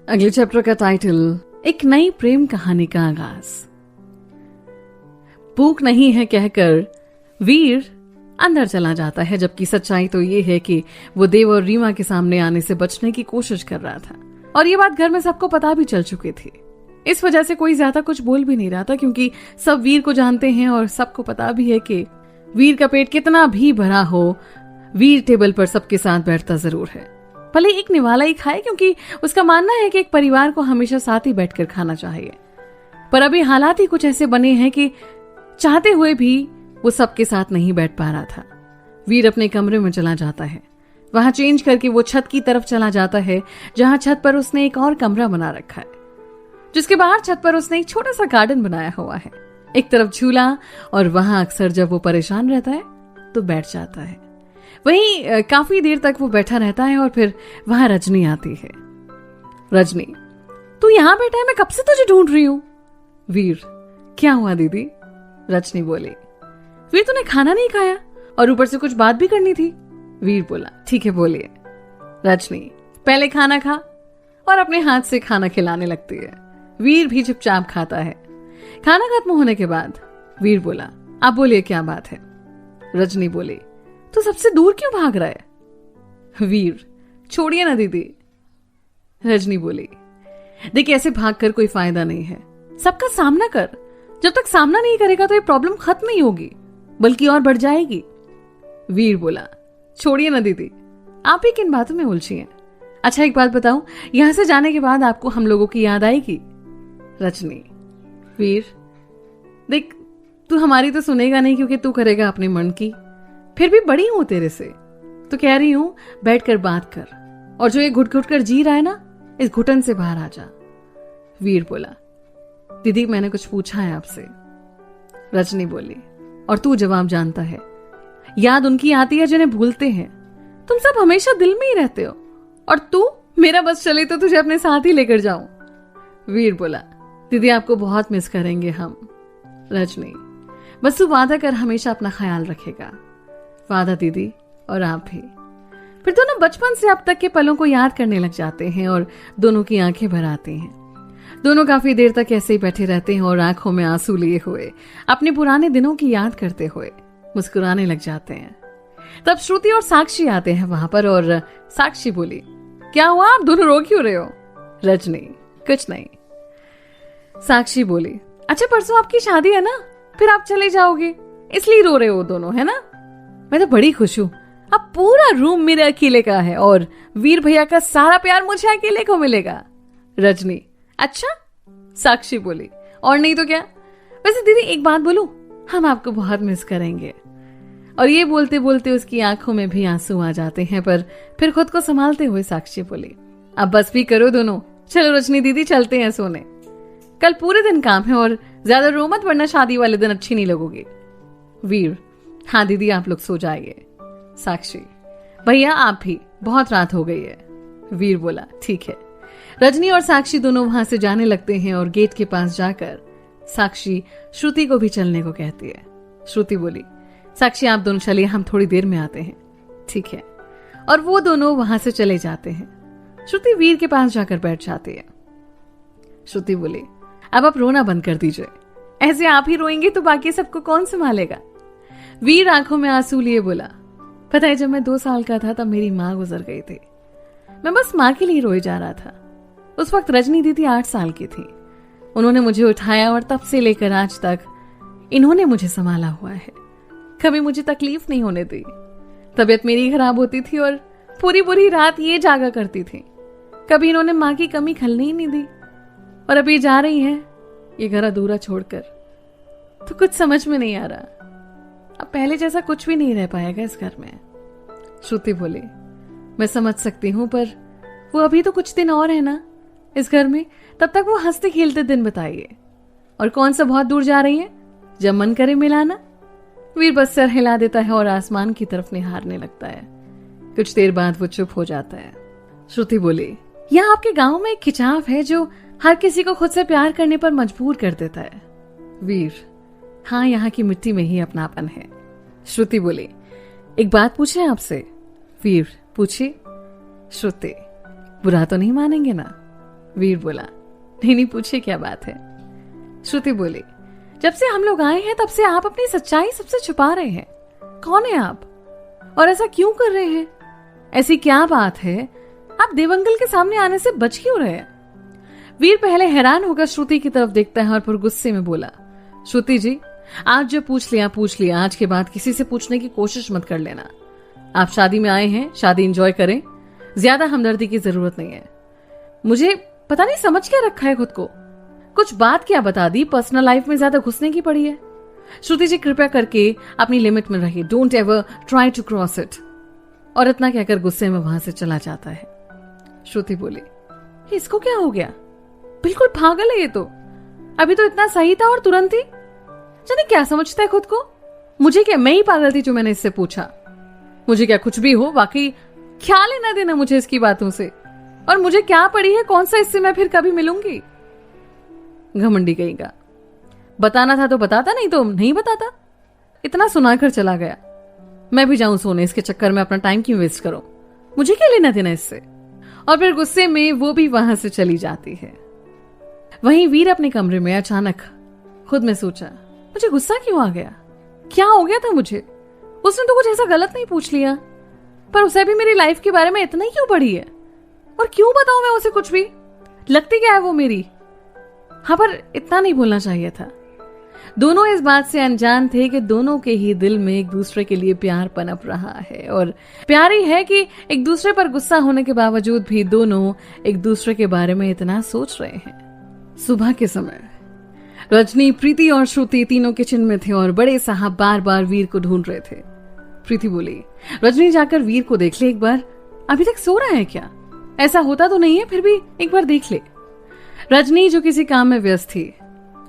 अगले चैप्टर का टाइटल, एक नई प्रेम कहानी का आगाज। भूख नहीं है कहकर वीर अंदर चला जाता है, जबकि सच्चाई तो ये है कि वो देव और रीमा के सामने आने से बचने की कोशिश कर रहा था और ये बात घर में सबको पता भी चल चुकी थी। इस वजह से कोई ज्यादा कुछ बोल भी नहीं रहा था, क्योंकि सब वीर को जानते हैं और सबको पता भी है कि वीर का पेट कितना भी भरा हो, वीर टेबल पर सबके साथ बैठता जरूर है, भले एक निवाला ही खाए, क्योंकि उसका मानना है कि एक परिवार को हमेशा साथ ही बैठकर खाना चाहिए। पर अभी हालात ही कुछ ऐसे बने हैं कि चाहते हुए भी वो सबके साथ नहीं बैठ पा रहा था। वीर अपने कमरे में चला जाता है, वहां चेंज करके वो छत की तरफ चला जाता है, जहां छत पर उसने एक और कमरा बना रखा है, जिसके बाहर छत पर उसने एक छोटा सा गार्डन बनाया हुआ है। एक तरफ झूला, और वहां अक्सर जब वो परेशान रहता है तो बैठ जाता है। वहीं काफी देर तक वो बैठा रहता है और फिर वहां रजनी आती है। रजनी, तू यहां बैठा है, मैं कब से तुझे ढूंढ रही हूं। वीर, क्या हुआ दीदी? रजनी बोली, वीर तूने खाना नहीं खाया और ऊपर से कुछ बात भी करनी थी। वीर बोला, ठीक है बोलिए। रजनी, पहले खाना खा, और अपने हाथ से खाना खिलाने लगती है। वीर भी चुपचाप खाता है। खाना खत्म होने के बाद वीर बोला, आप बोलिए क्या बात है। रजनी बोली, तू सबसे दूर क्यों भाग रहा है। वीर, छोड़िए ना दीदी। रजनी बोली, देख ऐसे भागकर कोई फायदा नहीं है, सबका सामना कर। जब तक सामना नहीं करेगा तो ये प्रॉब्लम खत्म नहीं होगी, बल्कि और बढ़ जाएगी। वीर बोला, छोड़िए ना दीदी, आप ही किन बातों में उलझी हैं। अच्छा एक बात बताऊं, यहां से जाने के बाद आपको हम लोगों की याद आएगी। रजनी, वीर देख, तू हमारी तो सुनेगा नहीं, क्योंकि तू करेगा अपने मन की। फिर भी बड़ी हूं तेरे से, तो कह रही हूं बैठकर बात कर, और जो ये घुट घुट कर जी रहा है ना, इस घुटन से बाहर आ जा। वीर बोला, दीदी मैंने कुछ पूछा है आपसे। रजनी बोली, और तू जवाब जानता है। याद उनकी आती है जिन्हें भूलते हैं। तुम सब हमेशा दिल में ही रहते हो, और तू मेरा बस चले तो तुझे अपने साथ ही लेकर जाऊं। वीर बोला, दीदी आपको बहुत मिस करेंगे हम। रजनी, बस तू वादा कर हमेशा अपना ख्याल रखेगा। वादा दीदी, और आप भी। फिर दोनों बचपन से अब तक के पलों को याद करने लग जाते हैं और दोनों की आंखें भर आती हैं। दोनों काफी देर तक ऐसे ही बैठे रहते हैं और आंखों में आंसू लिए हुए अपने पुराने दिनों की याद करते हुए मुस्कुराने लग जाते हैं। तब श्रुति और साक्षी आते हैं वहां पर, और साक्षी बोली, क्या हुआ, आप दोनों रो क्यों रहे हो। रजनी, कुछ नहीं। साक्षी बोली, अच्छा परसों आपकी शादी है ना, फिर आप चले जाओगे, इसलिए रो रहे हो दोनों, है ना। मैं तो बड़ी खुश हूं, अब पूरा रूम मेरे अकेले का है और वीर भैया का सारा प्यार मुझे अकेले को मिलेगा। रजनी, अच्छा। साक्षी बोली, और नहीं तो क्या। वैसे दीदी एक बात बोलूं, हम आपको बहुत मिस करेंगे। और ये बोलते बोलते उसकी आंखों में भी आंसू आ जाते हैं, पर फिर खुद को संभालते हुए साक्षी बोली, अब बस भी करो दोनों, चलो रजनी दीदी चलते हैं सोने, कल पूरे दिन काम है और ज्यादा रो मत, वरना शादी वाले दिन अच्छी नहीं लगोगी। वीर, हाँ दीदी आप लोग सो जाइए। साक्षी, भैया आप भी, बहुत रात हो गई है। वीर बोला, ठीक है। रजनी और साक्षी दोनों वहां से जाने लगते हैं और गेट के पास जाकर साक्षी श्रुति को भी चलने को कहती है। श्रुति बोली, साक्षी आप दोनों चलिए, हम थोड़ी देर में आते हैं। ठीक है। और वो दोनों वहां से चले जाते हैं। श्रुति वीर के पास जाकर बैठ जाती है। श्रुति बोली, अब आप रोना बंद कर दीजिए, ऐसे आप ही रोएंगे तो बाकी सबको कौन संभालेगा। वीर आंखों में आंसू लिए बोला, पता है जब मैं 2 साल का था तब मेरी माँ गुजर गई थी, मैं बस माँ के लिए रोए जा रहा था। उस वक्त रजनी दीदी 8 साल की थी, उन्होंने मुझे उठाया और तब से लेकर आज तक इन्होंने मुझे संभाला हुआ है, कभी मुझे तकलीफ नहीं होने दी। तबीयत मेरी खराब होती थी और पूरी पूरी रात ये जागा करती थी, कभी इन्होंने माँ की कमी खलने ही नहीं दी। और अभी जा रही है ये घर अधूरा छोड़कर, तो कुछ समझ में नहीं आ रहा, अब पहले जैसा कुछ भी नहीं रह पाएगा इस घर में। श्रुति बोली, मैं समझ सकती हूँ, पर वो अभी तो कुछ दिन और है ना इस घर में, तब तक वो हंसते खेलते दिन बताइए। और कौन सा बहुत दूर जा रही है, जब मन करे मिलाना। वीर बस सर हिला देता है और आसमान की तरफ निहारने लगता है। कुछ देर बाद वो चुप हो जाता है। श्रुति बोली, यहाँ आपके गांव में एक खिंचाव है जो हर किसी को खुद से प्यार करने पर मजबूर कर देता है। वीर, हाँ यहाँ की मिट्टी में ही अपनापन है। श्रुति बोली, एक बात पूछे आपसे। वीर, पूछिए। श्रुति, बुरा तो नहीं मानेंगे ना। वीर बोला, नहीं नहीं, पूछिए क्या बात है। श्रुति बोली, जब से हम लोग आए हैं तब से आप अपनी सच्चाई सबसे छुपा रहे हैं। कौन है आप, और ऐसा क्यों कर रहे हैं? ऐसी क्या बात है, आप देवंगल के सामने आने से बच क्यों रहे हैं? वीर पहले हैरान होकर श्रुति की तरफ देखता है और फिर गुस्से में बोला, श्रुति जी, आज जो पूछ लिया, आज के बाद किसी से पूछने की कोशिश मत कर लेना। आप शादी में आए हैं, शादी एंजॉय करें, ज्यादा हमदर्दी की जरूरत नहीं है। मुझे पता नहीं समझ क्या रखा है खुद को, कुछ बात क्या बता दी, पर्सनल लाइफ में ज्यादा घुसने की पड़ी है। श्रुति जी कृपया करके अपनी लिमिट में रहिए, don't ever try to cross it. और इतना कहकर गुस्से में वहां से चला जाता है। श्रुति बोली, इसको क्या हो गया, बिल्कुल पागल है ये तो। अभी तो इतना सही था और तुरंत ही जाने क्या समझता है खुद को। मुझे क्या, मैं ही पागल थी जो मैंने इससे पूछा। मुझे क्या, कुछ भी हो, वाकई क्या लेना देना मुझे इसकी बातों से, और मुझे क्या पड़ी है, कौन सा इससे मैं फिर कभी मिलूंगी। घमंडी कहेगा, बताना था तो बताता, नहीं तो नहीं बताता। इतना सुनाकर चला गया, मैं भी जाऊं सोने, इसके चक्कर में अपना टाइम क्यों वेस्ट करूं, मुझे क्या लेना देना इससे। और फिर गुस्से में वो भी वहां से चली जाती है। वहीं वीर अपने कमरे में अचानक खुद में सोचा, मुझे गुस्सा क्यों आ गया, क्या हो गया था मुझे। उसने तो कुछ ऐसा गलत नहीं पूछ लिया, पर उसे भी मेरी लाइफ के बारे में इतना ही क्यों पड़ी है, और क्यों बताऊं मैं उसे कुछ भी, लगती क्या है वो मेरी। हाँ, पर इतना नहीं बोलना चाहिए था। दोनों इस बात से अनजान थे कि दोनों के ही दिल में एक दूसरे के लिए प्यार पनप रहा है, और प्यार ही है कि एक दूसरे पर गुस्सा होने के बावजूद भी दोनों एक दूसरे के बारे में इतना सोच रहे हैं। सुबह के समय रजनी, प्रीति और श्रुति तीनों किचन में थे और बड़े साहब बार बार वीर को ढूंढ रहे थे। प्रीति बोली, रजनी जाकर वीर को देख ले एक बार, अभी तक सो रहा है क्या, ऐसा होता तो नहीं है, फिर भी एक बार देख ले। रजनी जो किसी काम में व्यस्त थी,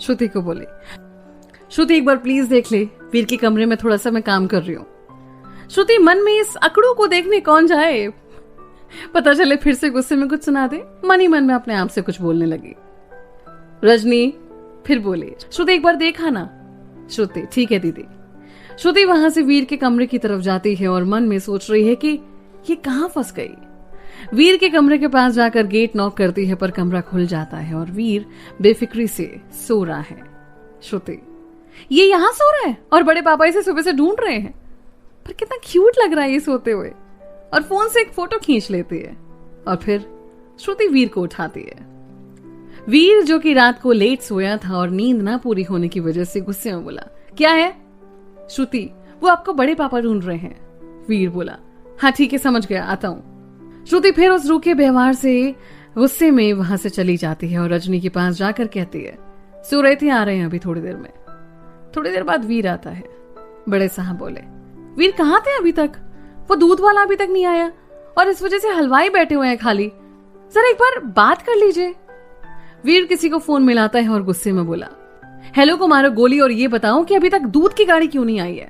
श्रुति को बोली, श्रुति एक बार प्लीज देख ले, वीर के कमरे में थोड़ा सा मैं काम कर रही हूँ। श्रुति मन में इस अकड़ू को देखने कौन जाए, पता चले फिर से गुस्से में कुछ सुना दे। मन ही मन में अपने आप से कुछ बोलने लगी। रजनी फिर बोली, श्रुति एक बार देखा ना। श्रुति, ठीक है दीदी। श्रुति वहां से वीर के कमरे की तरफ जाती है और मन में सोच रही है कि ये कहां फंस गई। वीर के कमरे के पास जाकर गेट नॉक करती है, पर कमरा खुल जाता है और वीर बेफिक्री से सो रहा है। श्रुति, ये यहां सो रहा है और बड़े पापा इसे सुबह से ढूंढ रहे हैं, पर कितना क्यूट लग रहा है ये सोते हुए। और फोन से एक फोटो खींच लेती है और फिर श्रुति वीर को उठाती है। वीर जो कि रात को लेट सोया था और नींद ना पूरी होने की वजह से गुस्से में बोला, क्या है? श्रुति, वो आपको बड़े पापा ढूंढ रहे हैं। वीर बोला, हाँ ठीक है, समझ गया, आता हूं। श्रुति फिर उस रूखे व्यवहार से गुस्से में वहां से चली जाती है और रजनी के पास जाकर कहती है, सो रहे थे, आ रहे हैं अभी थोड़ी देर में। थोड़ी देर बाद वीर आता है। बड़े साहब बोले, वीर कहाँ थे अभी तक? वो दूध वाला अभी तक नहीं आया और इस वजह से हलवाई बैठे हुए हैं खाली, जरा एक बार बात कर लीजिए। वीर किसी को फोन मिलाता है और गुस्से में बोला, हेलो को मारो गोली और ये बताओ कि अभी तक दूध की गाड़ी क्यों नहीं आई है।